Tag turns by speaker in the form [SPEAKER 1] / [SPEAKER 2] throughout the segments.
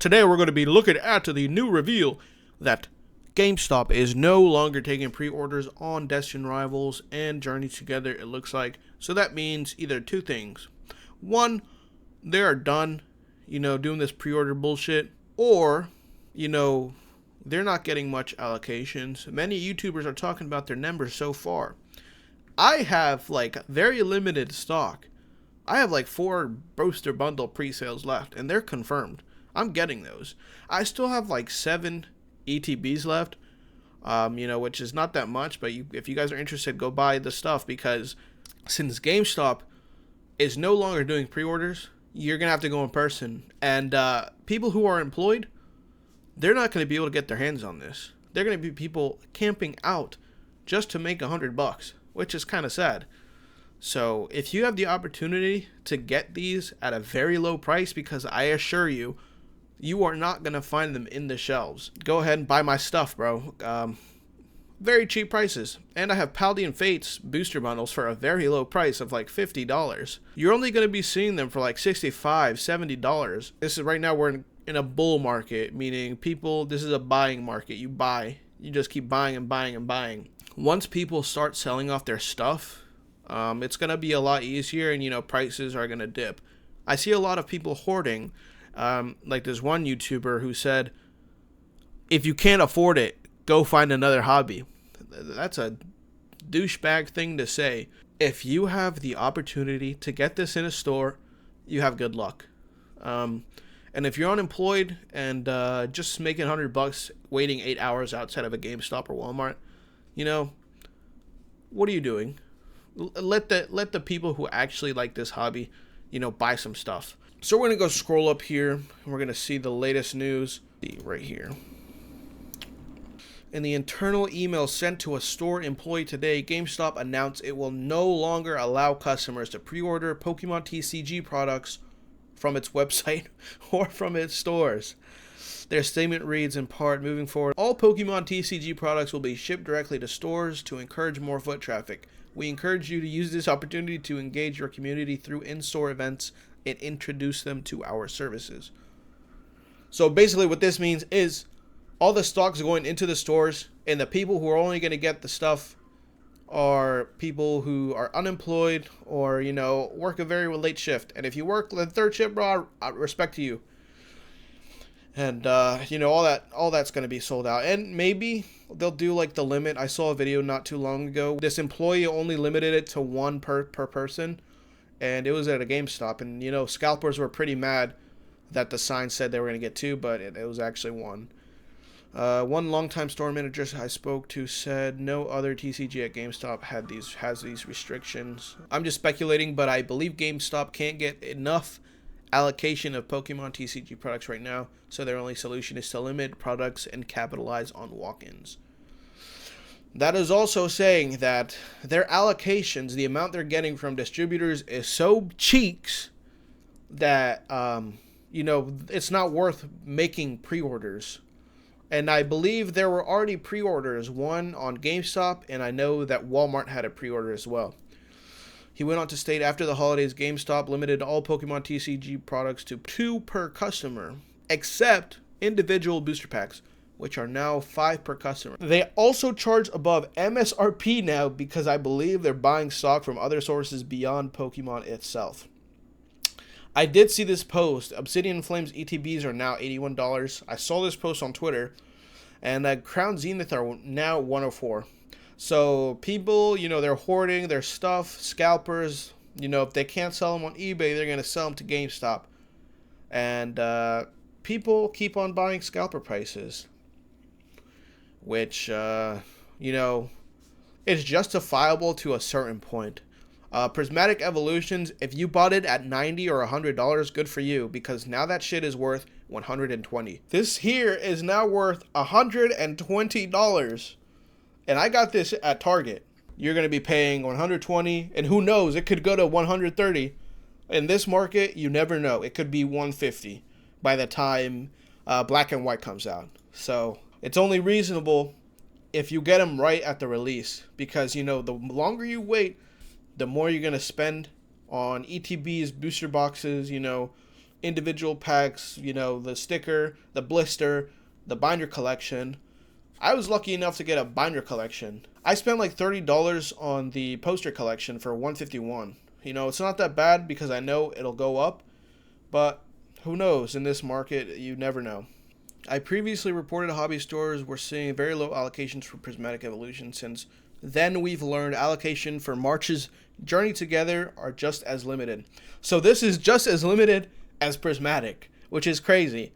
[SPEAKER 1] Today we're going to be looking at the new reveal that GameStop is no longer taking pre-orders on Destined Rivals and Journey Together, it looks like. So that means either two things. One, they are done, doing this pre-order bullshit. Or, they're not getting much allocations. Many YouTubers are talking about their numbers so far. I have, very limited stock. I have, 4 Booster Bundle pre-sales left, and they're confirmed. I'm getting those. I still have 7 ETBs left, which is not that much, but if you guys are interested, go buy the stuff, because since GameStop is no longer doing pre-orders, you're going to have to go in person. And people who are employed, they're not going to be able to get their hands on this. They're going to be people camping out just to make $100, which is kind of sad. So if you have the opportunity to get these at a very low price, because I assure you, you are not going to find them in the shelves. Go ahead and buy my stuff, bro. Very cheap prices. And I have Paldean Fates booster bundles for a very low price of $50. You're only going to be seeing them for $65, $70. This is right now we're in a bull market, meaning this is a buying market. You buy. You just keep buying and buying and buying. Once people start selling off their stuff, it's going to be a lot easier and, prices are going to dip. I see a lot of people hoarding. There's one YouTuber who said, if you can't afford it, go find another hobby. That's a douchebag thing to say. If you have the opportunity to get this in a store, you have good luck. And if you're unemployed and just making $100 waiting 8 hours outside of a GameStop or Walmart, what are you doing? Let the people who actually like this hobby, buy some stuff. So we're going to go scroll up here, and we're going to see the latest news right here. In the internal email sent to a store employee today, GameStop announced it will no longer allow customers to pre-order Pokemon TCG products from its website or from its stores. Their statement reads in part, moving forward, all Pokemon TCG products will be shipped directly to stores to encourage more foot traffic. We encourage you to use this opportunity to engage your community through in-store events and introduce them to our services. So basically what this means is all the stocks going into the stores, and the people who are only going to get the stuff are people who are unemployed or, work a very late shift. And if you work the third shift, bro, I respect to you. And, all that's going to be sold out. And maybe they'll do the limit. I saw a video not too long ago. This employee only limited it to 1 per person. And it was at a GameStop. And, scalpers were pretty mad that the sign said they were going to get 2, but it was actually 1. One longtime store manager I spoke to said no other TCG at GameStop has these restrictions. I'm just speculating, but I believe GameStop can't get enough allocation of Pokemon TCG products right now, so their only solution is to limit products and capitalize on walk-ins. That is also saying that their allocations, the amount they're getting from distributors, is so cheeks that, it's not worth making pre-orders. And I believe there were already pre-orders, one on GameStop, and I know that Walmart had a pre-order as well. He went on to state, after the holidays, GameStop limited all Pokemon TCG products to 2 per customer, except individual booster packs, which are now 5 per customer. They also charge above MSRP now because I believe they're buying stock from other sources beyond Pokemon itself. I did see this post. Obsidian Flames ETBs are now $81. I saw this post on Twitter. And Crown Zenith are now $104. So people, they're hoarding their stuff. Scalpers, if they can't sell them on eBay, they're going to sell them to GameStop. And people keep on buying scalper prices. Which, is justifiable to a certain point. Prismatic Evolutions, if you bought it at $90 or $100, good for you, because now that shit is worth $120. This here is now worth $120, and I got this at Target. You're going to be paying $120, and who knows, it could go to $130. In this market, you never know. It could be $150 by the time Black and White comes out. So it's only reasonable if you get them right at the release, because, the longer you wait, the more you're going to spend on ETBs, booster boxes, individual packs, the sticker, the blister, the binder collection. I was lucky enough to get a binder collection. I spent like $30 on the poster collection for 151. It's not that bad because I know it'll go up, but who knows? In this market, you never know. I previously reported hobby stores were seeing very low allocations for Prismatic Evolution. Since then, we've learned allocation for March's Journey Together are just as limited. So this is just as limited as Prismatic, which is crazy.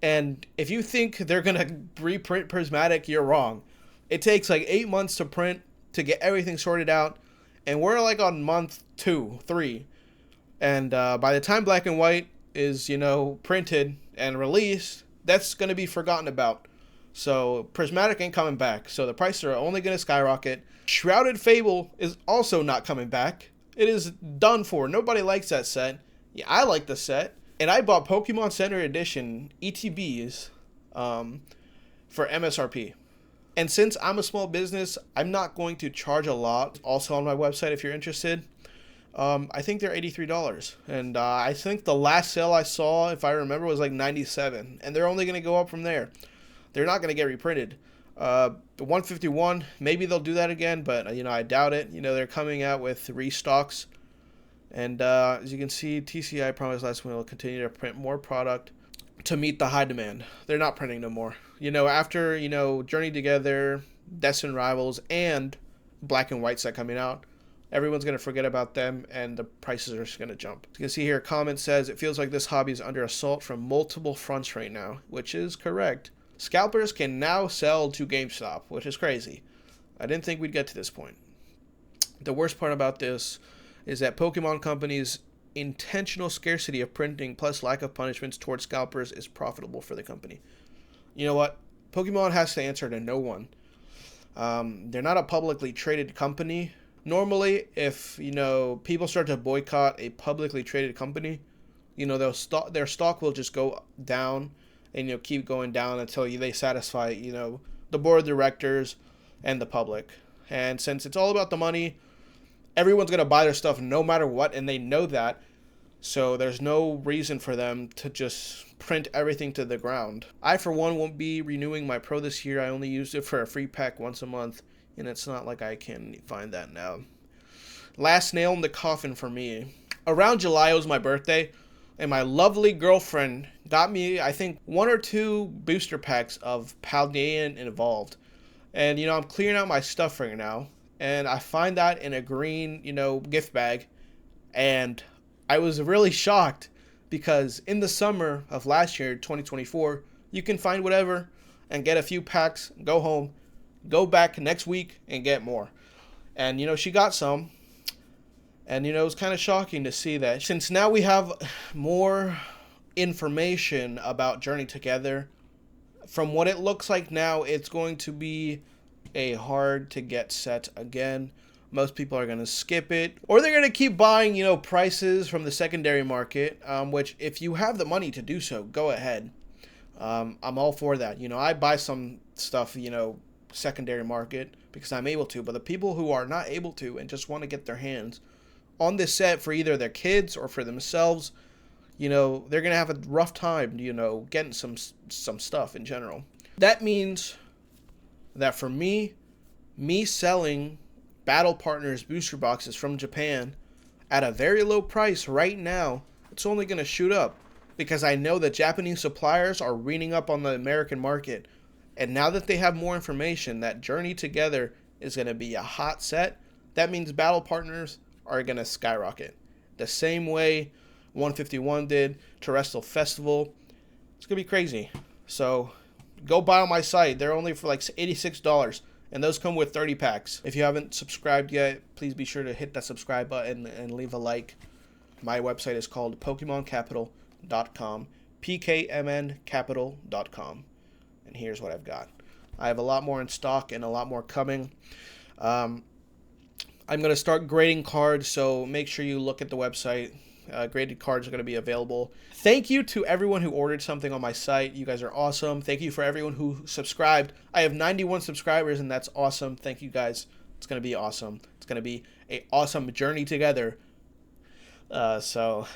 [SPEAKER 1] And if you think they're going to reprint Prismatic, you're wrong. It takes like 8 months to print to get everything sorted out. And we're like on month 2, 3. And by the time Black and White is, printed and released, that's going to be forgotten about. So Prismatic ain't coming back. So the prices are only going to skyrocket. Shrouded Fable is also not coming back. It is done for. Nobody likes that set. Yeah, I like the set. And I bought Pokemon Center Edition ETBs for MSRP. And since I'm a small business, I'm not going to charge a lot. Also on my website, if you're interested, I think they're $83. And I think the last sale I saw, if I remember, was like $97. And they're only going to go up from there. They're not going to get reprinted. The 151, maybe they'll do that again, but I doubt it. They're coming out with restocks. And as you can see, TCI promised last week will continue to print more product to meet the high demand. They're not printing no more. After, Journey Together, Destined Rivals, and Black and White set coming out, everyone's going to forget about them, and the prices are just going to jump. You can see here, a comment says, it feels like this hobby is under assault from multiple fronts right now, which is correct. Scalpers can now sell to GameStop, which is crazy. I didn't think we'd get to this point. The worst part about this is that Pokemon Company's intentional scarcity of printing plus lack of punishments towards scalpers is profitable for the company. You know what? Pokemon has to answer to no one. They're not a publicly traded company. Normally, if, people start to boycott a publicly traded company, their stock will just go down and, keep going down until they satisfy, the board of directors and the public. And since it's all about the money, everyone's going to buy their stuff no matter what, and they know that. So there's no reason for them to just print everything to the ground. I, for one, won't be renewing my Pro this year. I only used it for a free pack once a month, and it's not like I can find that now. Last nail in the coffin for me. Around July, it was my birthday, and my lovely girlfriend got me, I think, 1 or 2 booster packs of Paldean Evolved. And, I'm clearing out my stuff right now. And I find that in a green, gift bag. And I was really shocked because in the summer of last year, 2024, you can find whatever and get a few packs, go home, go back next week and get more. And, she got some. And, it was kind of shocking to see that. Since now we have more information about Journey Together, from what it looks like now, it's going to be a hard to get set again. Most people are going to skip it, or they're going to keep buying, prices from the secondary market, which if you have the money to do so, go ahead. I'm all for that. I buy some stuff, secondary market because I'm able to, but the people who are not able to and just want to get their hands on this set for either their kids or for themselves, they're going to have a rough time, getting some stuff in general. That means that for me selling Battle Partners booster boxes from Japan at a very low price right now, it's only going to shoot up because I know that Japanese suppliers are reading up on the American market. And now that they have more information that Journey Together is going to be a hot set, that means Battle Partners are going to skyrocket. The same way 151 did, Terrestrial Festival. It's going to be crazy. So go buy on my site. They're only for like $86. And those come with 30 packs. If you haven't subscribed yet, please be sure to hit that subscribe button and leave a like. My website is called pokemoncapital.com. PKMNcapital.com. And here's what I've got. I have a lot more in stock and a lot more coming. I'm going to start grading cards, so make sure you look at the website. Graded cards are going to be available. Thank you to everyone who ordered something on my site. You guys are awesome. Thank you for everyone who subscribed. I have 91 subscribers, and that's awesome. Thank you guys. It's going to be awesome. It's going to be an awesome journey together. So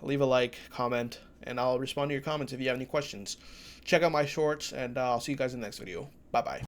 [SPEAKER 1] leave a like, comment, and I'll respond to your comments if you have any questions. Check out my shorts, and I'll see you guys in the next video. Bye bye.